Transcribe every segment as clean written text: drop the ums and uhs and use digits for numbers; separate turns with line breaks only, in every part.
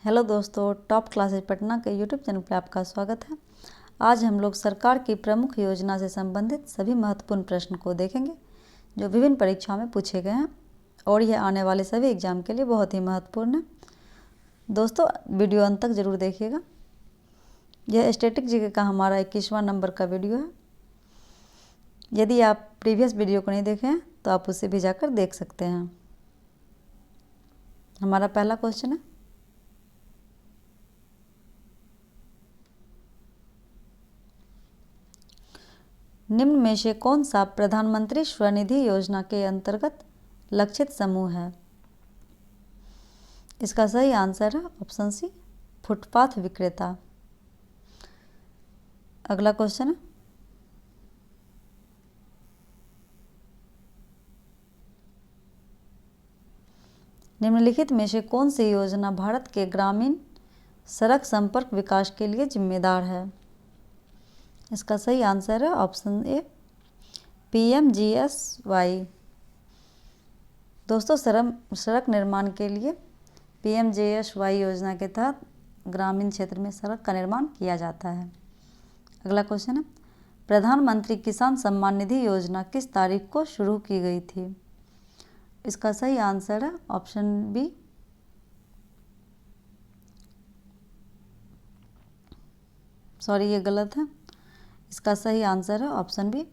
Hello दोस्तों, top classes Patna के YouTube channel पर आपका स्वागत है। आज हम लोग सरकार की प्रमुख योजना से संबंधित सभी महत्वपूर्ण प्रश्न को देखेंगे जो विभिन्न परीक्षाओं में पूछे गए हैं और यह आने वाले सभी एग्जाम के लिए बहुत ही महत्वपूर्ण है। दोस्तों, वीडियो अंत तक जरूर देखिएगा। यह स्टैटिक जीके का हमारा 21वां नंबर का वीडियो है। यदि आप प्रीवियस वीडियो को नहीं देखे हैं तो आप उसे भी जाकर देख सकते हैं। हमारा पहला क्वेश्चन है, निम्न में से कौन सा प्रधानमंत्री स्वनिधि योजना के अंतर्गत लक्षित समूह है? इसका सही आंसर है ऑप्शन सी, फुटपाथ विक्रेता। अगला क्वेश्चन है, निम्नलिखित में से कौन सी योजना भारत के ग्रामीण सड़क संपर्क विकास के लिए जिम्मेदार है? इसका सही आंसर है ऑप्शन ए, PMGSY। दोस्तों, सड़क निर्माण के लिए PMGSY योजना के तहत ग्रामीण क्षेत्र में सड़क का निर्माण किया जाता है। अगला क्वेश्चन है, प्रधानमंत्री किसान सम्मान निधि योजना किस तारीख को शुरू की गई थी? इसका सही आंसर है ऑप्शन बी, सॉरी ये गलत है। इसका सही आंसर है ऑप्शन बी,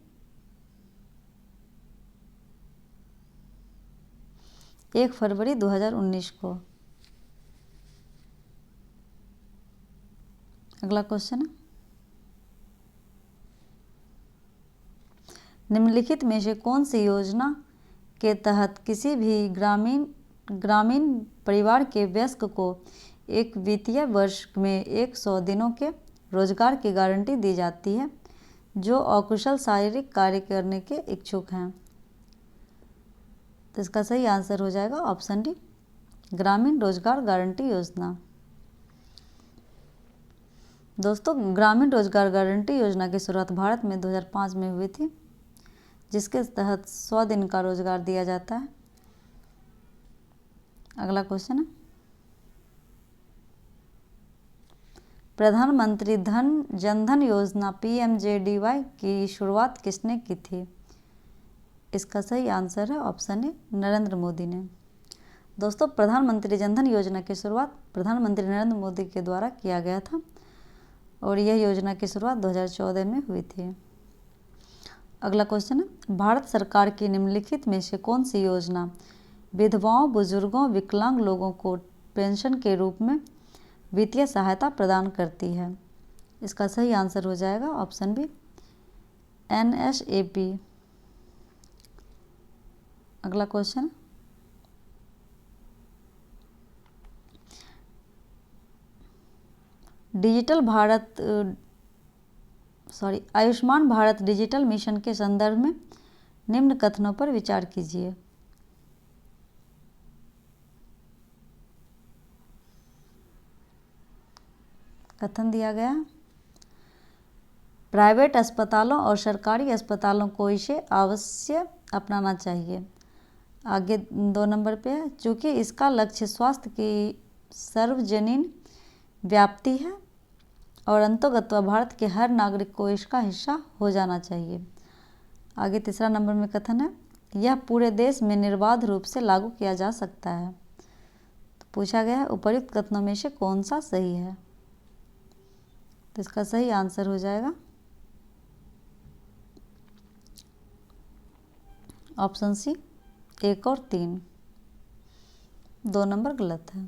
1 फरवरी 2019 को। अगला क्वेश्चन है, निम्नलिखित में से कौन सी योजना के तहत किसी भी ग्रामीण परिवार के वयस्क को एक वित्तीय वर्ष में 100 दिनों के रोजगार की गारंटी दी जाती है जो अकुशल शारीरिक कार्य करने के इच्छुक हैं? तो इसका सही आंसर हो जाएगा ऑप्शन डी, ग्रामीण रोजगार गारंटी योजना। दोस्तों, ग्रामीण रोजगार गारंटी योजना की शुरुआत भारत में 2005 में हुई थी, जिसके तहत 100 दिन का रोजगार दिया जाता है। अगला क्वेश्चन है, प्रधानमंत्री जनधन योजना PMJDY की शुरुआत किसने की थी? इसका सही आंसर है ऑप्शन ए, नरेंद्र मोदी ने। दोस्तों, प्रधानमंत्री जनधन योजना की शुरुआत प्रधानमंत्री नरेंद्र मोदी के द्वारा किया गया था और यह योजना की शुरुआत 2014 में हुई थी। अगला क्वेश्चन है, भारत सरकार की निम्नलिखित में से कौन सी योजना विधवाओं, बुजुर्गों, विकलांग लोगों को पेंशन के रूप में वित्तीय सहायता प्रदान करती है? इसका सही आंसर हो जाएगा ऑप्शन बी, NSAP। अगला question, Ayushman Bharat digital mission के संदर्भ में निम्न कथनों पर विचार कीजिए। कथन दिया गया, प्राइवेट अस्पतालों और सरकारी अस्पतालों को इसे अवश्य अपनाना चाहिए। आगे 2 नंबर पे है, चूँकि इसका लक्ष्य स्वास्थ्य की सार्वजनीन व्याप्ति है और अंततोगत्वा भारत के हर नागरिक को इसका हिस्सा हो जाना चाहिए। आगे 3 नंबर में कथन है, यह पूरे देश में निर्बाध रूप से लागू किया जा सकता है। तो पूछा गया है, उपर्युक्त कथनों में से कौन सा सही है? तो इसका सही आंसर हो जाएगा ऑप्शन सी, 1 और 3। 2 नंबर गलत है।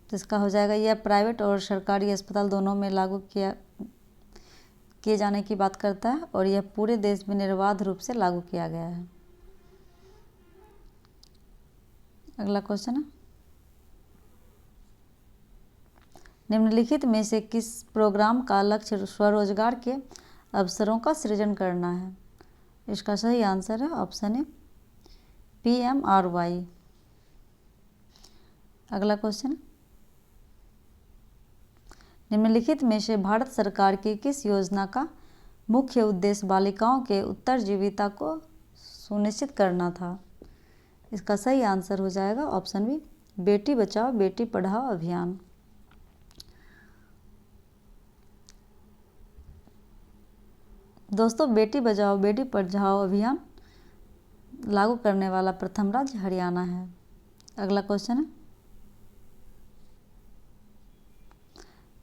तो इसका हो जाएगा, यह प्राइवेट और सरकारी अस्पताल दोनों में लागू किए जाने की बात करता है और यह पूरे देश में निर्बाध रूप से लागू किया गया है। अगला क्वेश्चन है, निम्नलिखित में से किस प्रोग्राम का लक्ष्य स्वरोजगार के अवसरों का सृजन करना है? इसका सही आंसर है ऑप्शन ए, PMRY। अगला क्वेश्चन, निम्नलिखित में से भारत सरकार की किस योजना का मुख्य उद्देश्य बालिकाओं के उत्तरजीविता को सुनिश्चित करना था? इसका सही आंसर हो जाएगा ऑप्शन बी, बेटी बचाओ बेटी पढ़ाओ अभियान। दोस्तों, बेटी बचाओ बेटी पढ़ाओ अभियान लागू करने वाला प्रथम राज्य हरियाणा है। अगला क्वेश्चन है,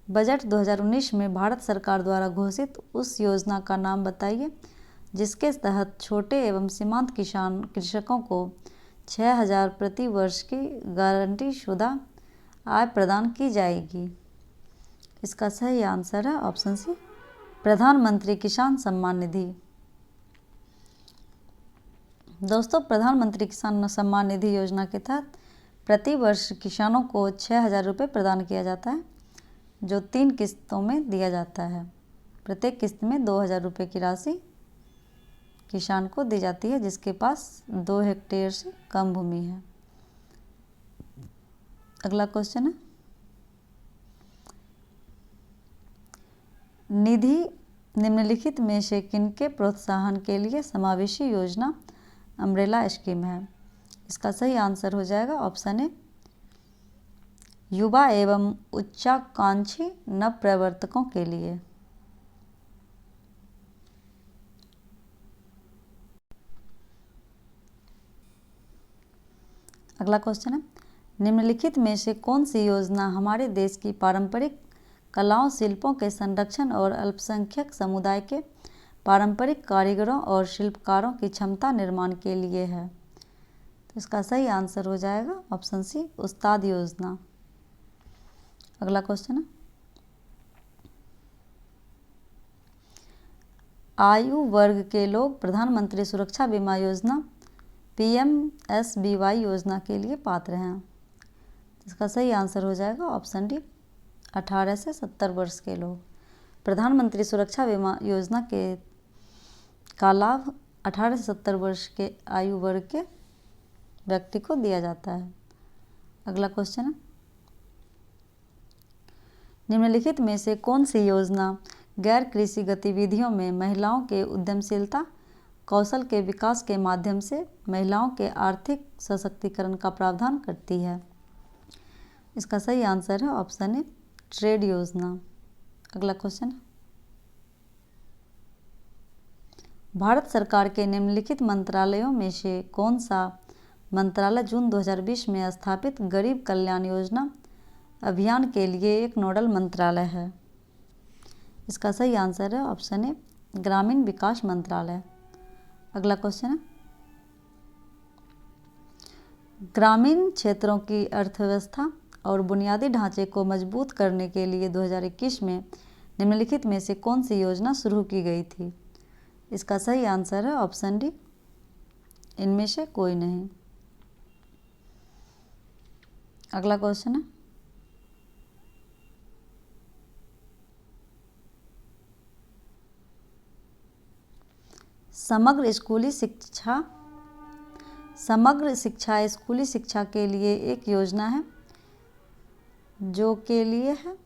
बजट 2019 में भारत सरकार द्वारा घोषित उस योजना का नाम बताइए जिसके तहत छोटे एवं सीमांत कृषकों को 6,000 प्रति वर्ष की गारंटी शुदा आय प्रदान की जाएगी। इसका सही आंसर है ऑप्शन सी, प्रधानमंत्री किसान सम्मान निधि। दोस्तों, प्रधानमंत्री किसान सम्मान निधि योजना के तहत प्रति वर्ष किसानों को 6,000 रुपये प्रदान किया जाता है, जो 3 किस्तों में दिया जाता है। प्रत्येक किस्त में 2,000 रुपये की राशि किसान को दी जाती है जिसके पास 2 हेक्टेयर से कम भूमि है। अगला क्वेश्चन है, निधि निम्नलिखित में से किनके प्रोत्साहन के लिए समावेशी योजना अम्ब्रेला स्कीम है। इसका सही आंसर हो जाएगा ऑप्शन ए, युवा एवं उच्चाकांक्षी नवप्रवर्तकों के लिए। अगला क्वेश्चन है, निम्नलिखित में से कौन सी योजना हमारे देश की पारंपरिक कलाओं शिल्पों के संरक्षण और अल्पसंख्यक समुदाय के पारंपरिक कारीगरों और शिल्पकारों की क्षमता निर्माण के लिए है। तो इसका सही आंसर हो जाएगा ऑप्शन सी, उस्ताद योजना। अगला क्वेश्चन है, आयु वर्ग के लोग प्रधानमंत्री सुरक्षा बीमा योजना PMSBY योजना के लिए पात्र हैं। इसका सही आंसर हो जाएगा ऑप्शन डी, 18 से 70 वर्ष के लोग। प्रधानमंत्री सुरक्षा बीमा योजना का लाभ 18 से 70 वर्ष के आयु वर्ग के व्यक्ति को दिया जाता है। अगला क्वेश्चन है, निम्नलिखित में से कौन सी योजना गैर कृषि गतिविधियों में महिलाओं के उद्यमशीलता कौशल के विकास के माध्यम से महिलाओं के आर्थिक सशक्तिकरण का प्रावधान करती है। इसका सही आंसर है ऑप्शन ए, ट्रेड योजना। अगला क्वेश्चन है, भारत सरकार के निम्नलिखित मंत्रालयों में से कौन सा मंत्रालय जून 2020 में स्थापित गरीब कल्याण योजना अभियान के लिए एक नोडल मंत्रालय है। इसका सही आंसर है ऑप्शन ए, ग्रामीण विकास मंत्रालय। अगला क्वेश्चन है, ग्रामीण क्षेत्रों की अर्थव्यवस्था और बुनियादी ढांचे को मजबूत करने के लिए 2021 में निम्नलिखित में से कौन सी योजना शुरू की गई थी। इसका सही आंसर है ऑप्शन डी, इनमें से कोई नहीं। अगला क्वेश्चन है, समग्र शिक्षा स्कूली शिक्षा के लिए एक योजना है जो के लिए है।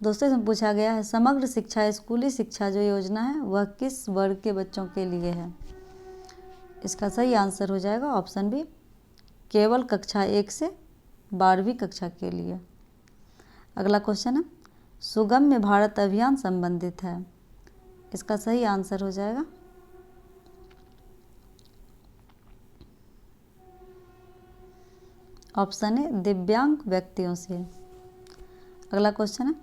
दोस्तों, इसमें पूछा गया है समग्र शिक्षा स्कूली शिक्षा जो योजना है वह किस वर्ग के बच्चों के लिए है। इसका सही आंसर हो जाएगा ऑप्शन बी, केवल कक्षा 1 से 12वीं कक्षा के लिए। अगला क्वेश्चन है, सुगम्य भारत अभियान संबंधित है। इसका सही आंसर हो जाएगा ऑप्शन ए, दिव्यांग व्यक्तियों से। अगला क्वेश्चन है,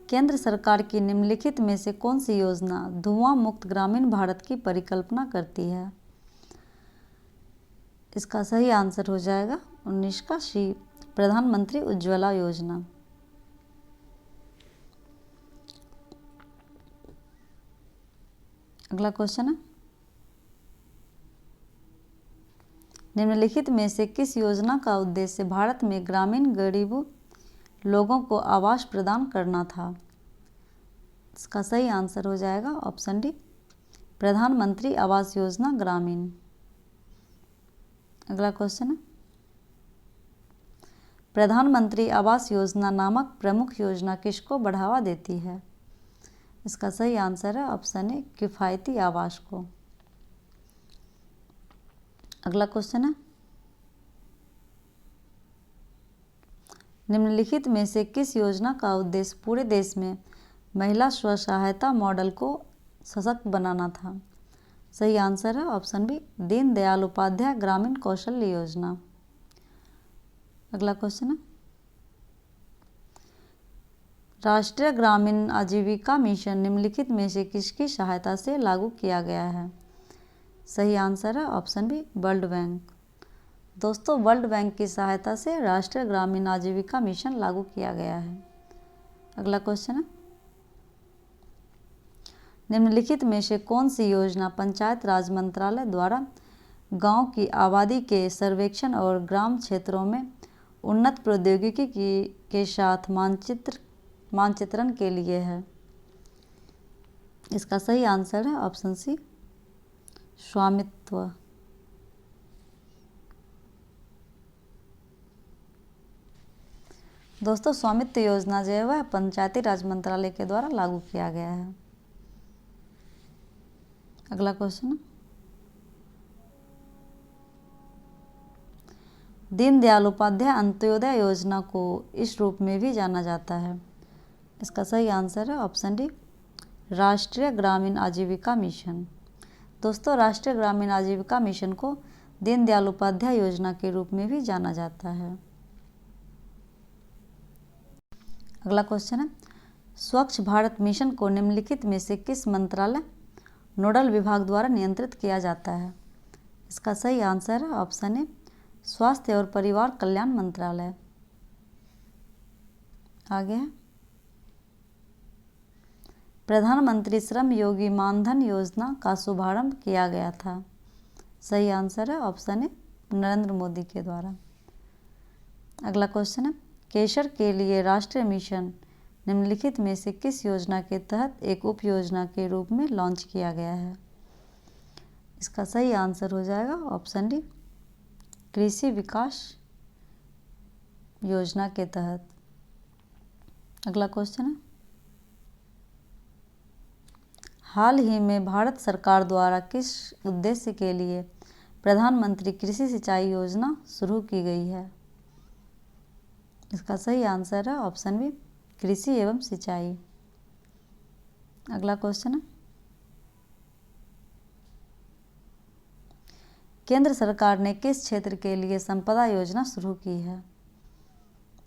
केंद्र सरकार की निम्नलिखित में से कौन सी योजना धुआं मुक्त ग्रामीण भारत की परिकल्पना करती है। इसका सही आंसर हो जाएगा 19 का सी, प्रधानमंत्री उज्ज्वला योजना। अगला क्वेश्चन है, निम्नलिखित में से किस योजना का उद्देश्य भारत में ग्रामीण गरीब लोगों को आवास प्रदान करना था। इसका सही आंसर हो जाएगा ऑप्शन डी, प्रधानमंत्री आवास योजना ग्रामीण। अगला क्वेश्चन है, प्रधानमंत्री आवास योजना नामक प्रमुख योजना किसको बढ़ावा देती है। इसका सही आंसर है ऑप्शन ए, किफ़ायती आवास को। अगला क्वेश्चन है, निम्नलिखित में से किस योजना का उद्देश्य पूरे देश में महिला स्व सहायता मॉडल को सशक्त बनाना था? सही आंसर है ऑप्शन बी, दीनदयाल उपाध्याय ग्रामीण कौशल्य योजना। अगला क्वेश्चन है, राष्ट्रीय ग्रामीण आजीविका मिशन निम्नलिखित में से किसकी सहायता से लागू किया गया है? सही आंसर है ऑप्शन बी, वर्ल्ड बैंक। दोस्तों, वर्ल्ड बैंक की सहायता से राष्ट्रीय ग्रामीण आजीविका मिशन लागू किया गया है। अगला क्वेश्चन है, निम्नलिखित में से कौन सी योजना पंचायत राज मंत्रालय द्वारा गांव की आबादी के सर्वेक्षण और ग्राम क्षेत्रों में उन्नत प्रौद्योगिकी के साथ मानचित्रण के लिए है? इसका सही आंसर है ऑप्शन सी, स्वामित्व। दोस्तों, स्वामित्व योजना जो है वह पंचायती राज मंत्रालय के द्वारा लागू किया गया है। अगला क्वेश्चन, दीनदयाल उपाध्याय अंत्योदय योजना को इस रूप में भी जाना जाता है। इसका सही आंसर है ऑप्शन डी, राष्ट्रीय ग्रामीण आजीविका मिशन। दोस्तों, राष्ट्रीय ग्रामीण आजीविका मिशन को दीनदयाल उपाध्याय योजना के रूप में भी जाना जाता है। अगला क्वेश्चन है, स्वच्छ भारत मिशन को निम्नलिखित में से किस मंत्रालय नोडल विभाग द्वारा नियंत्रित किया जाता है? इसका सही आंसर है ऑप्शन ए, स्वास्थ्य और परिवार कल्याण मंत्रालय। आगे है, प्रधानमंत्री श्रम योगी मानधन योजना का शुभारंभ किया गया था। सही आंसर है ऑप्शन ए, नरेंद्र मोदी के द्वारा। अगला क्वेश्चन है, केसर के लिए राष्ट्रीय मिशन निम्नलिखित में से किस योजना के तहत एक उप योजना के रूप में लॉन्च किया गया है? इसका सही आंसर हो जाएगा ऑप्शन डी, कृषि विकास योजना के तहत। अगला क्वेश्चन है, हाल ही में भारत सरकार द्वारा किस उद्देश्य के लिए प्रधानमंत्री कृषि सिंचाई योजना शुरू की गई है? इसका सही आंसर है ऑप्शन बी, कृषि एवं सिंचाई। अगला क्वेश्चन है, केंद्र सरकार ने किस क्षेत्र के लिए संपदा योजना शुरू की है?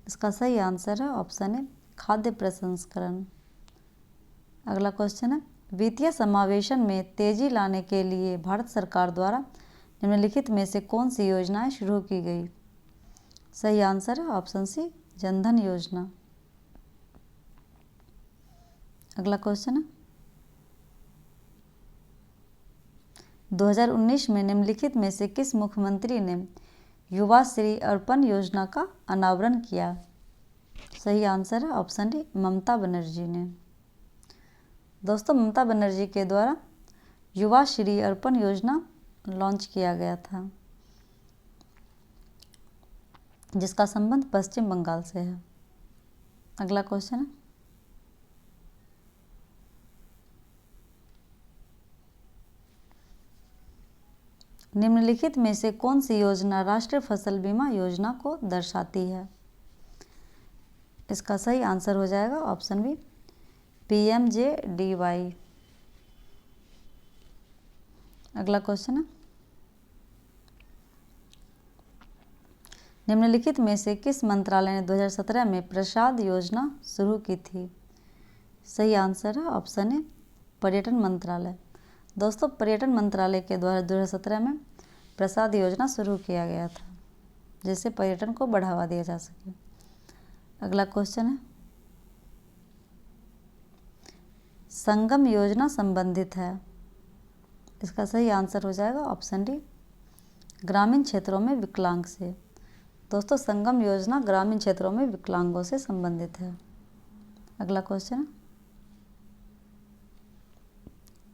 इसका सही आंसर है ऑप्शन ए, खाद्य प्रसंस्करण। अगला क्वेश्चन है, वित्तीय समावेशन में तेजी लाने के लिए भारत सरकार द्वारा निम्नलिखित में से कौन सी योजनाएं शुरू की गई? सही आंसर है ऑप्शन सी, जनधन योजना। अगला क्वेश्चन है, 2019 में निम्नलिखित में से किस मुख्यमंत्री ने युवा श्री अर्पण योजना का अनावरण किया? सही आंसर है ऑप्शन डी, ममता बनर्जी ने। दोस्तों, ममता बनर्जी के द्वारा युवा श्री अर्पण योजना लॉन्च किया गया था, जिसका संबंध पश्चिम बंगाल से है। अगला क्वेश्चन है, निम्नलिखित में से कौन सी योजना राष्ट्रीय फसल बीमा योजना को दर्शाती है? इसका सही आंसर हो जाएगा ऑप्शन बी, PMJDY। अगला क्वेश्चन है, निम्नलिखित में से किस मंत्रालय ने 2017 में प्रसाद योजना शुरू की थी? सही आंसर है ऑप्शन ए, पर्यटन मंत्रालय। दोस्तों, पर्यटन मंत्रालय के द्वारा 2017 में प्रसाद योजना शुरू किया गया था, जिससे पर्यटन को बढ़ावा दिया जा सके। अगला क्वेश्चन है, संगम योजना संबंधित है। इसका सही आंसर हो जाएगा ऑप्शन डी, ग्रामीण क्षेत्रों में विकलांग से। दोस्तों, संगम योजना ग्रामीण क्षेत्रों में विकलांगों से संबंधित है। अगला क्वेश्चन है,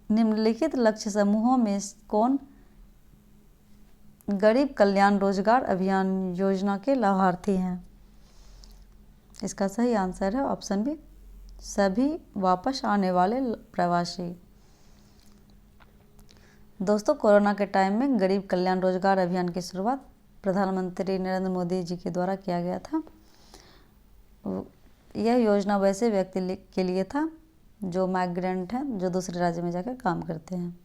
निम्नलिखित लक्ष्य समूहों में कौन गरीब कल्याण रोजगार अभियान योजना के लाभार्थी हैं? इसका सही आंसर है ऑप्शन बी, सभी वापस आने वाले प्रवासी। दोस्तों, कोरोना के टाइम में गरीब कल्याण रोजगार अभियान की शुरुआत प्रधानमंत्री नरेंद्र मोदी जी के द्वारा किया गया था, यह योजना वैसे व्यक्ति के लिए था जो माइग्रेंट हैं, जो दूसरे राज्य में जाकर काम करते हैं।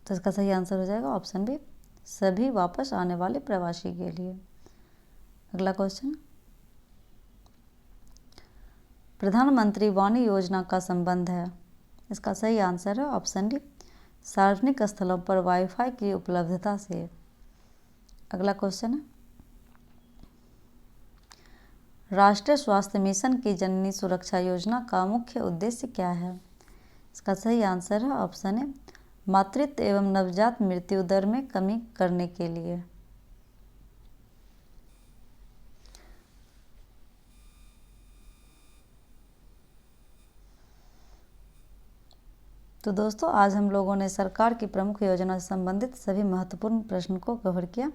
तो इसका सही आंसर हो जाएगा ऑप्शन बी, सभी वापस आने वाले प्रवासी के लिए। अगला क्वेश्चन, प्रधानमंत्री वाणी योजना का संबंध है। इसका सही आंसर है ऑप्शन डी, सार्वजनिक स्थलों पर वाईफाई की उपलब्धता से। अगला क्वेश्चन है, राष्ट्रीय स्वास्थ्य मिशन की जननी सुरक्षा योजना का मुख्य उद्देश्य क्या है। इसका सही आंसर है ऑप्शन ए, मातृत्व एवं नवजात मृत्यु दर में कमी करने के लिए। तो दोस्तों आज हम लोगों ने सरकार की प्रमुख योजना से संबंधित सभी महत्वपूर्ण प्रश्न को कवर किया।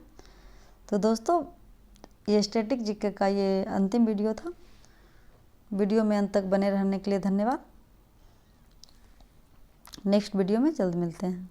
तो दोस्तों ये स्टैटिक जीके का ये अंतिम वीडियो था। वीडियो में अंत तक बने रहने के लिए धन्यवाद। नेक्स्ट वीडियो में जल्द मिलते हैं।